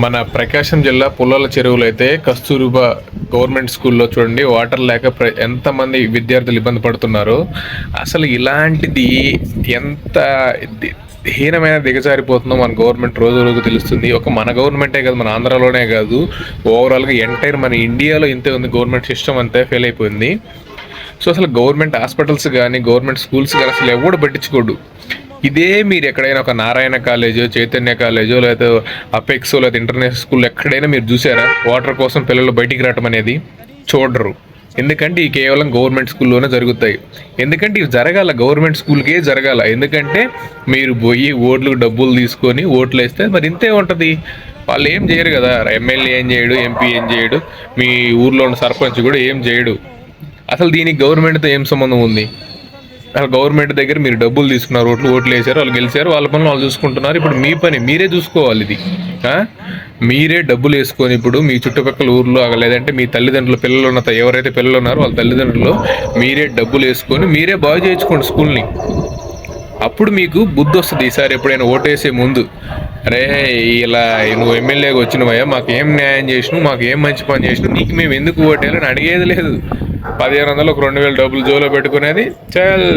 మన ప్రకాశం జిల్లా పుల్లల చెరువులో అయితే కస్తూరిబా గవర్నమెంట్ స్కూల్లో చూడండి వాటర్ లేక ఎంతమంది విద్యార్థులు ఇబ్బంది పడుతున్నారో. అసలు ఇలాంటిది ఎంత హీనమైన దిగజారిపోతుందో మన గవర్నమెంట్ రోజు రోజు తెలుస్తుంది. ఒక మన గవర్నమెంటే కాదు, మన ఆంధ్రాలోనే కాదు, ఓవరాల్గా ఎంటైర్ మన ఇండియాలో ఇంతే ఉంది. గవర్నమెంట్ సిస్టమ్ అంతా ఫెయిల్ అయిపోయింది. సో అసలు గవర్నమెంట్ హాస్పిటల్స్ కానీ గవర్నమెంట్ స్కూల్స్ కానీ అసలు ఎవడు పట్టించుకోడు. ఇదే మీరు ఎక్కడైనా ఒక నారాయణ కాలేజో, చైతన్య కాలేజో, లేదా అపెక్సో, లేదా ఇంటర్నేషనల్ స్కూల్ ఎక్కడైనా మీరు చూసారా వాటర్ కోసం పిల్లలు బయటికి రావడం అనేది? చూడరు. ఎందుకంటే ఈ కేవలం గవర్నమెంట్ స్కూల్లోనే జరుగుతాయి. ఎందుకంటే ఇవి జరగాల, గవర్నమెంట్ స్కూల్కే జరగాల. ఎందుకంటే మీరు పోయి ఓట్లకు డబ్బులు తీసుకొని ఓట్లు వేస్తే మరి ఇంతే ఉంటుంది. వాళ్ళు ఏం చేయరు కదా, ఎమ్మెల్యే ఏం చేయడు, ఎంపీ ఏం చేయడు, మీ ఊర్లో ఉన్న సర్పంచ్ కూడా ఏం చేయడు. అసలు దీనికి గవర్నమెంట్తో ఏం సంబంధం ఉంది? అసలు గవర్నమెంట్ దగ్గర మీరు డబ్బులు తీసుకున్నారు, ఓట్లు వేసారు, వాళ్ళు గెలిచారు, వాళ్ళ పనులు వాళ్ళు చూసుకుంటున్నారు. ఇప్పుడు మీ పని మీరే చూసుకోవాలి. ఇది మీరే డబ్బులు వేసుకొని ఇప్పుడు మీ చుట్టుపక్కల ఊర్లో లేదంటే మీ తల్లిదండ్రులు పిల్లలు ఉన్న ఎవరైతే పిల్లలు ఉన్నారో వాళ్ళ తల్లిదండ్రులు మీరే డబ్బులు వేసుకొని మీరే బాగు చేయించుకోండి స్కూల్ని. అప్పుడు మీకు బుద్ధి వస్తుంది. ఈసారి ఎప్పుడైనా ఓటేసే ముందు, అరే ఇలా నువ్వు ఎమ్మెల్యేగా వచ్చినవయ్యా, మాకు ఏం న్యాయం చేసినావు, మాకు ఏం మంచి పని చేసినావు, నీకు మేము ఎందుకు ఓటేయాలని అడిగేది లేదు. 1500 ఒక 2000 డబ్బులు జోలో పెట్టుకునేది, చల్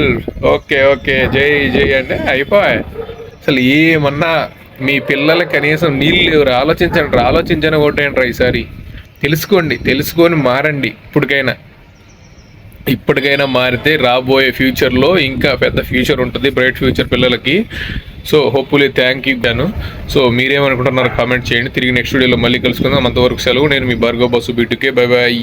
ఓకే ఓకే జై జై అంటే అయిపోయాయి. అసలు ఏమన్నా మీ పిల్లలకి కనీసం నీళ్ళు లేవురా, ఆలోచించని ఓటేయండి ఈసారి. తెలుసుకొని మారండి. ఇప్పటికైనా మారితే రాబోయే ఫ్యూచర్లో ఇంకా పెద్ద ఫ్యూచర్ ఉంటుంది, బ్రైట్ ఫ్యూచర్ పిల్లలకి. సో హోప్ఫుల్లీ థ్యాంక్ యూ గాను. సో మీరేమనుకుంటున్నారు కామెంట్ చేయండి. తిరిగి నెక్స్ట్ వీడియోలో మళ్ళీ కలుసుకుందాం. అంతవరకు సెలవు. నేను మీ భార్గవ్ బాసు బీటుకే. Bye bye.